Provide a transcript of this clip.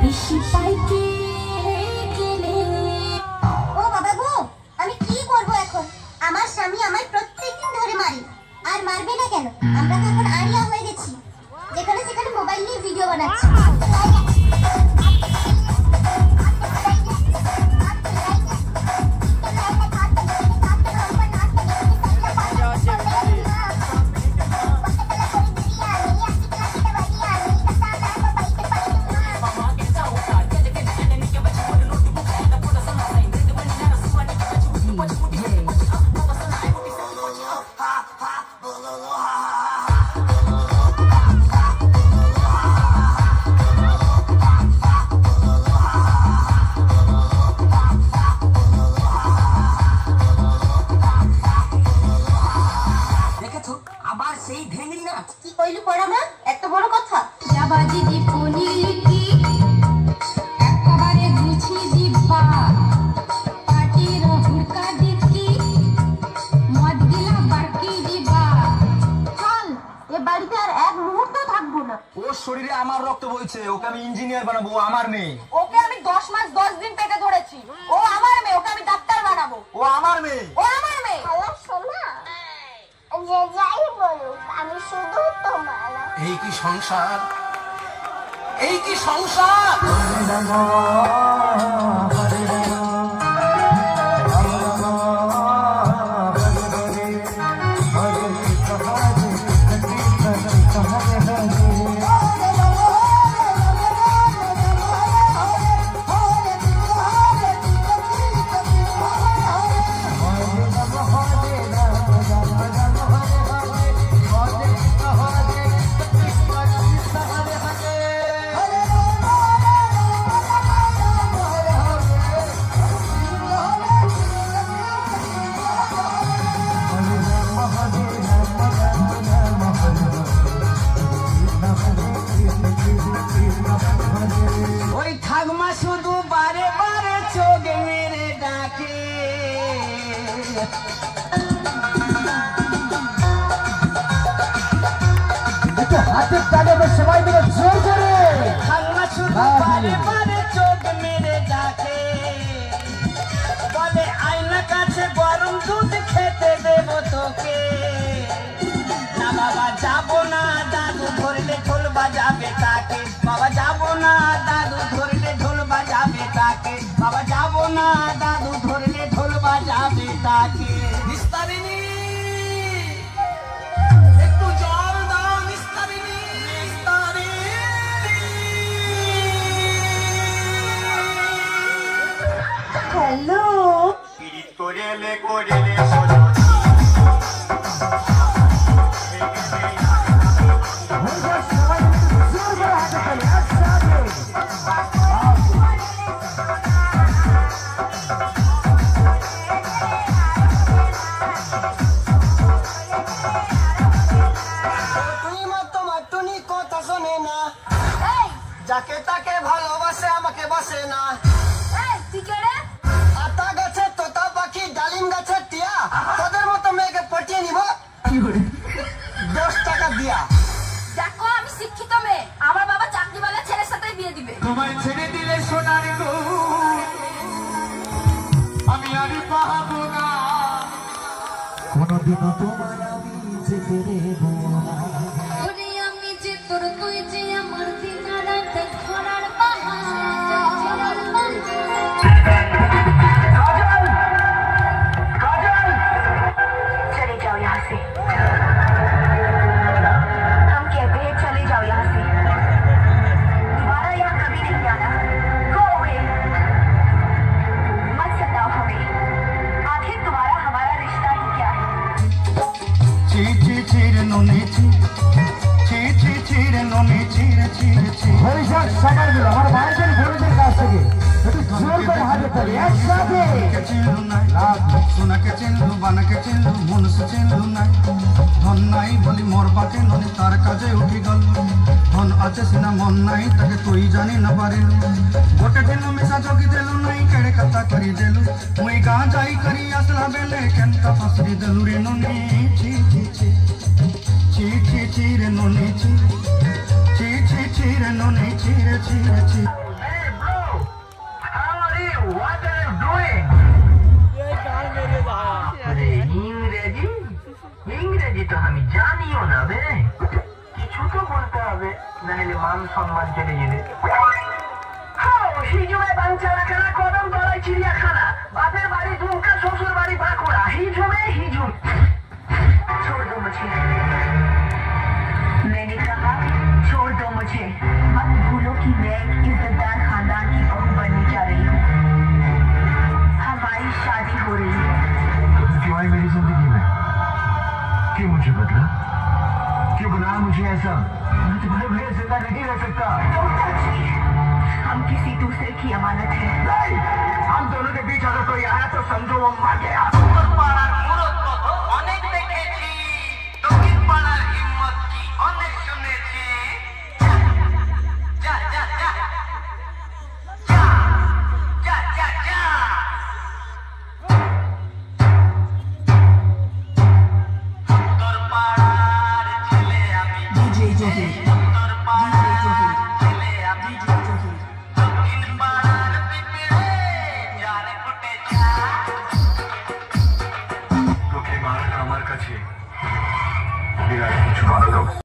বেশি পাইতে গেলে। ও বাবা গো, আমি কি করব এখন? আমার স্বামী আমায় প্রত্যেকদিন ধরে মারে। আর মারবে না কেন? আমরা তো এখন আড়িয়া হয়ে গেছি, যেখানে সেখানে মোবাইল নিয়ে ভিডিও বানাচ্ছি। কি কইলি পড়া না? এত বড় কথা? যাবাজি দি পনিলকি একবারে গুছি দিবা পাটির হুড়কা দিকি মদ গিলা বাকি দিবা। চল, এ বাড়িতে আর এক মুহূর্ত থাকবো না। ওর শরীরে আমার রক্ত বইছে, ওকে আমি ইঞ্জিনিয়ার বানাবো। ও আমার মেয়ে। ওকে আমি 10 মাস 10 দিন পেটে ধরেছি। ও আমার মেয়ে, ওকে আমি ডাক্তার বানাবো। ও আমার মেয়ে। ও আমার মেয়ে। আল্লাহ শোনা, যে যাই বলুক আমি শুধু তোমার। এই কি সংসার, এই কি সংসার। ওই ঠাকমা শুধু বারে বারে চোখ মেরে ডাকে। হাতের তালে সবাই মিলে জোর করে। ঠাকমা শুধু বারে বারে চোখ মেরে ডাকে, বলে আয়না কাছে গরম দুধ খেতে দেব তোকে। না বাবা যাবো না, দাদু ধরলে ঢোল বাজাবে তাকে। বাবা যাবো না, দাদু ধরলে ঢোল বাজাবে তাকে। বাবা যাবো না, দাদু ধরলে ঢোল বাজাবে তাকে। নিস্তারিণী, একটু জল দাও নিস্তারিণী, নিস্তারিণী। হ্যালো, করেলে করেলে সজনী যাকে তাকে ভালোবাসে আমাকে বাসে না। তুই কে রে? আতা গাছে তোতা পাখি, ডালিম গাছে টিয়া, তোদের মতো মেয়েকে পটিয়ে নিব 10 টাকা দিয়া। দেখো আমি শিক্ষিত মেয়ে, আমার বাবা চাকরিওয়ালা ছেলের সাথে বিয়ে দিবে। তোমায় ছেড়ে দিলে সোনার গো আমি আর পাবো না, কোনদিনও তোমার আমি যেতে দেব না। ওরে আমি যে তোর, তুই যে আমার, দিনারাতে খরার বাহার। चले जाओ यहाँ से, हम कहते हैं चले जाओ यहाँ से, दोबारा यहाँ कभी नहीं आना। Go away, मत सताओ हमें, आखिर तुम्हारा हमारा रिश्ता ही क्या है? ची ची चिरे नुनी ची, ची ची चिरे नुनी चिरे चिरे ची। হরিষার সবার মিলে আমার ভাইদের বোনদের কাছ থেকে একটু জোর করে হাতে তালি একসাথে। সোনাকে চিনলু, বানাকে চিনলু, মনুষ্য চিনলু নাই। ধন নাই বলি মোর বাকে ননি, তার কাজে উঠি গল। ধন আছে সিনা মন নাই, তাকে তুই জানি না পারিলু। গোটে দিন মিশা চকি দেলু নাই, কেড়ে কথা করি দেলু। মুই গাঁ যাই করি আসলা বেলে কেনটা ফাসরি দেলু রে ননি। ছি ছি ছি ছি ছি ছি রে ননি ছি, ছি ছি ছি রে ননি ছি রে ছি রে ছি। What are you doing? अरे इंग्रेजी तो हम जानियो ना बे কিছু তো বলতে হবে নাহলে মান সম্মান চলে যাবে হাও হিজুমে বাঞ্চারাখানা কদম তলায় চিড়িয়াখানা বাপের বাড়ি দুমকা শ্বশুর বাড়ি বাঁকুড়া হিজুমে হিজুম छोड़ दो मुझे मैंने कहा छोड़ दो मुझे मत भूलो कि मैं एक इज्जतदार खानदान की बहू बनने जा रही हूँ हमारी शादी हो रही है क्यों आई मेरी जिंदगी में क्यों मुझे बदला क्यों बनाया मुझे ऐसा मैं तुम्हारे बगैर जिंदा नहीं रह सकता हम किसी दूसरे की अमानत है नहीं हम दोनों के बीच अगर कोई आया तो समझो वो मर गया অনেক দেখেছি দক্ষিণ পাড়ার হিম্মত কি অনেক শুনেছি যা যা যা যা যা যা যা তোর পাড়ার ছেলে আমি DJ Jogi তোর পাড়ার ছেলে আমি দক্ষিণ পাড়ার পিপড়ে যারে ফুটে যা তোকে মার আমার কাছে বিরাট কিছু ভালো